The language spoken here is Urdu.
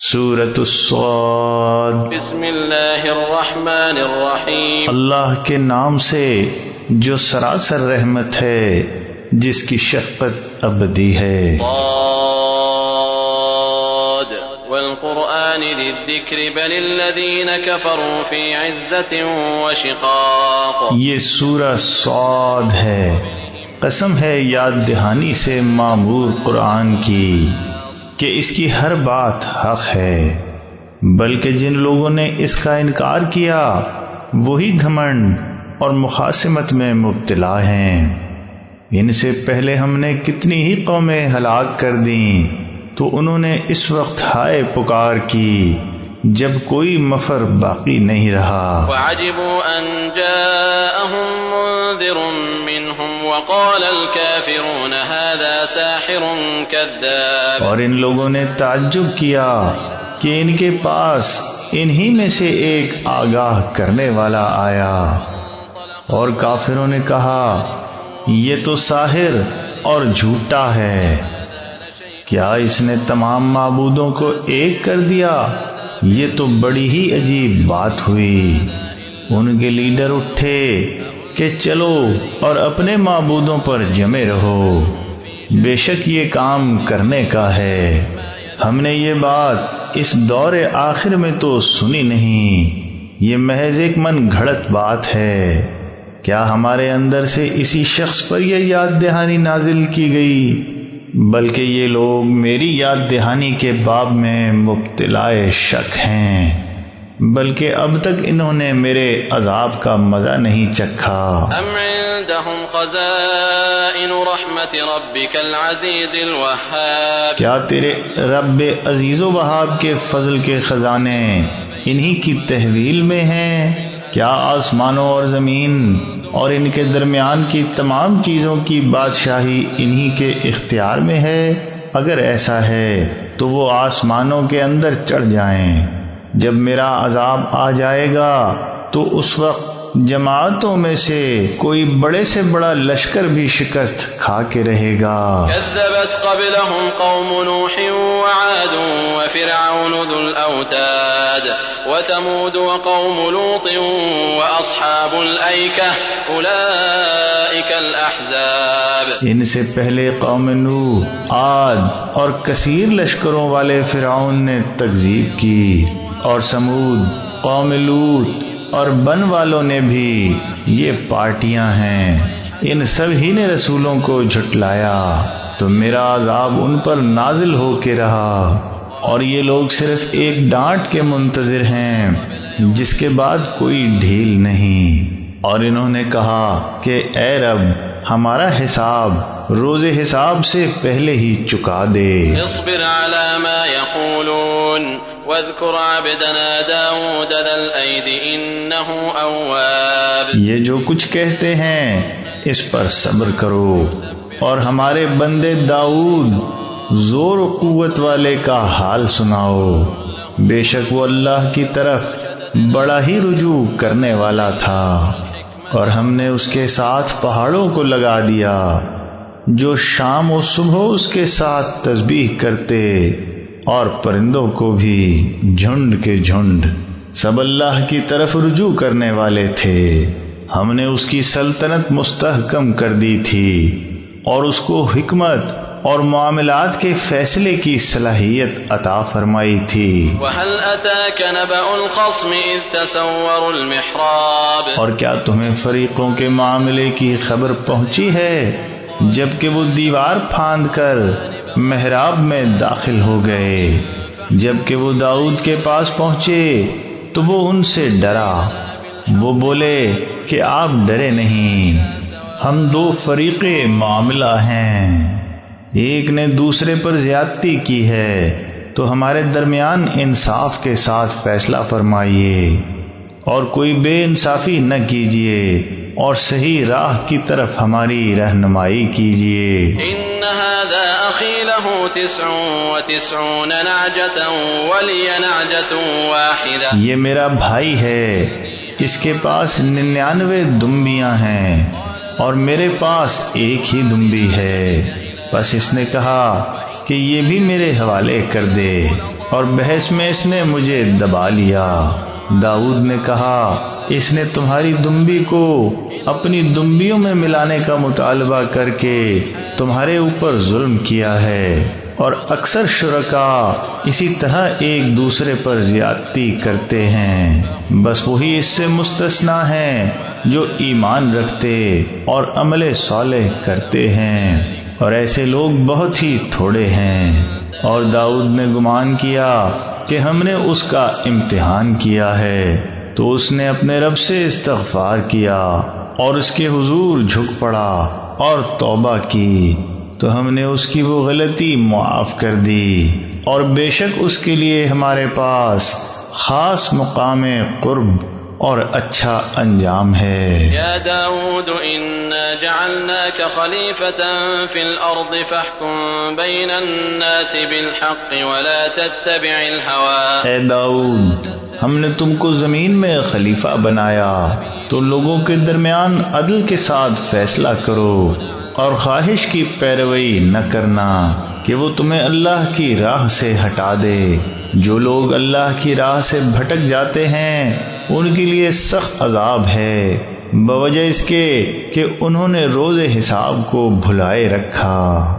سورۃ الصاد۔ بسم اللہ الرحمن الرحیم۔ اللہ کے نام سے جو سراسر رحمت ہے، جس کی شفقت ابدی ہے۔ صاد والقرآن ذی الذکر بل الذین کفروا فی عزت وشقاق۔ یہ سورہ صاد ہے، قسم ہے یاد دہانی سے معمور قرآن کی کہ اس کی ہر بات حق ہے، بلکہ جن لوگوں نے اس کا انکار کیا وہی گھمنڈ اور مخاصمت میں مبتلا ہیں۔ ان سے پہلے ہم نے کتنی ہی قومیں ہلاک کر دیں، تو انہوں نے اس وقت ہائے پکار کی جب کوئی مفر باقی نہیں رہا۔ وعجبوا ان جاءهم منذر منهم وقال الكافرون هذا ساحر كذاب۔ اور ان لوگوں نے تعجب کیا کہ ان کے پاس انہی میں سے ایک آگاہ کرنے والا آیا، اور کافروں نے کہا یہ تو ساحر اور جھوٹا ہے۔ کیا اس نے تمام معبودوں کو ایک کر دیا؟ یہ تو بڑی ہی عجیب بات ہوئی۔ ان کے لیڈر اٹھے کہ چلو اور اپنے معبودوں پر جمے رہو، بے شک یہ کام کرنے کا ہے۔ ہم نے یہ بات اس دور آخر میں تو سنی نہیں، یہ محض ایک من گھڑت بات ہے۔ کیا ہمارے اندر سے اسی شخص پر یہ یاد دہانی نازل کی گئی؟ بلکہ یہ لوگ میری یاد دہانی کے باب میں مبتلا شک ہیں، بلکہ اب تک انہوں نے میرے عذاب کا مزہ نہیں چکھا۔ ام عندهم خزائن رحمت ربک العزیز الوہاب۔ کیا تیرے رب عزیز و وہاب کے فضل کے خزانے انہی کی تحویل میں ہیں؟ کیا آسمانوں اور زمین اور ان کے درمیان کی تمام چیزوں کی بادشاہی انہی کے اختیار میں ہے؟ اگر ایسا ہے تو وہ آسمانوں کے اندر چڑھ جائیں۔ جب میرا عذاب آ جائے گا تو اس وقت جماعتوں میں سے کوئی بڑے سے بڑا لشکر بھی شکست کھا کے رہے گا۔ كذبت قبلهم قوم نوح وعاد وفرعون ذو الأوتاد وثمود وقوم لوط وأصحاب الأيكة أولئك الأحزاب۔ ان سے پہلے قوم نوح، عاد اور کثیر لشکروں والے فرعون نے تکذیب کی، اور سمود، قوم لوط اور بن والوں نے بھی، یہ پارٹیاں ہیں۔ ان سب ہی نے رسولوں کو جھٹلایا، تو میرا عذاب ان پر نازل ہو کے رہا، اور یہ لوگ صرف ایک ڈانٹ کے منتظر ہیں جس کے بعد کوئی ڈھیل نہیں۔ اور انہوں نے کہا کہ اے رب، ہمارا حساب روز حساب سے پہلے ہی چکا دے۔ اصبر على ما يقولون واذكر عبدنا داود ذا الأيد إنه أواب۔ یہ جو کچھ کہتے ہیں اس پر صبر کرو، اور ہمارے بندے داؤد زور و قوت والے کا حال سناؤ، بے شک وہ اللہ کی طرف بڑا ہی رجوع کرنے والا تھا۔ اور ہم نے اس کے ساتھ پہاڑوں کو لگا دیا جو شام و صبح اس کے ساتھ تسبیح کرتے، اور پرندوں کو بھی جھنڈ کے جھنڈ، سب اللہ کی طرف رجوع کرنے والے تھے۔ ہم نے اس کی سلطنت مستحکم کر دی تھی، اور اس کو حکمت اور معاملات کے فیصلے کی صلاحیت عطا فرمائی تھی۔ وَهَلْ أَتَاكَ نَبَأُ الْخَصْمِ إِذْ تَسَوَّرُوا الْمِحْرَابَ۔ اور کیا تمہیں فریقوں کے معاملے کی خبر پہنچی ہے جبکہ وہ دیوار پھاند کر محراب میں داخل ہو گئے؟ جبکہ وہ داؤد کے پاس پہنچے تو وہ ان سے ڈرا، وہ بولے کہ آپ ڈرے نہیں، ہم دو فریق معاملہ ہیں، ایک نے دوسرے پر زیادتی کی ہے، تو ہمارے درمیان انصاف کے ساتھ فیصلہ فرمائیے، اور کوئی بے انصافی نہ کیجیے، اور صحیح راہ کی طرف ہماری رہنمائی کیجیے۔ إن هذا أخي له 99 نعجة ولي نعجة واحدة۔ یہ میرا بھائی ہے، اس کے پاس 99 دمبیاں ہیں، اور میرے پاس ایک ہی دمبی ہے۔ بس اس نے کہا کہ یہ بھی میرے حوالے کر دے۔ اور بحث میں اس نے مجھے دبا لیا۔ داؤد نے کہا اس نے تمہاری دمبی کو اپنی دمبیوں میں ملانے کا مطالبہ کر کے تمہارے اوپر ظلم کیا ہے، اور اکثر شرکاء اسی طرح ایک دوسرے پر زیادتی کرتے ہیں، بس وہی اس سے مستثنا ہیں جو ایمان رکھتے اور عمل صالح کرتے ہیں، اور ایسے لوگ بہت ہی تھوڑے ہیں۔ اور داؤد نے گمان کیا کہ ہم نے اس کا امتحان کیا ہے، تو اس نے اپنے رب سے استغفار کیا اور اس کے حضور جھک پڑا اور توبہ کی، تو ہم نے اس کی وہ غلطی معاف کر دی، اور بے شک اس کے لیے ہمارے پاس خاص مقام قرب اور اچھا انجام ہے۔ یا داود انا جعلناک خلیفۃ فی الارض فاحکم بین الناس بالحق ولا تتبع الہوى۔ اے داؤد، ہم نے تم کو زمین میں خلیفہ بنایا، تو لوگوں کے درمیان عدل کے ساتھ فیصلہ کرو، اور خواہش کی پیروی نہ کرنا کہ وہ تمہیں اللہ کی راہ سے ہٹا دے۔ جو لوگ اللہ کی راہ سے بھٹک جاتے ہیں ان کے لیے سخت عذاب ہے، بوجہ اس کے کہ انہوں نے روز حساب کو بھلائے رکھا۔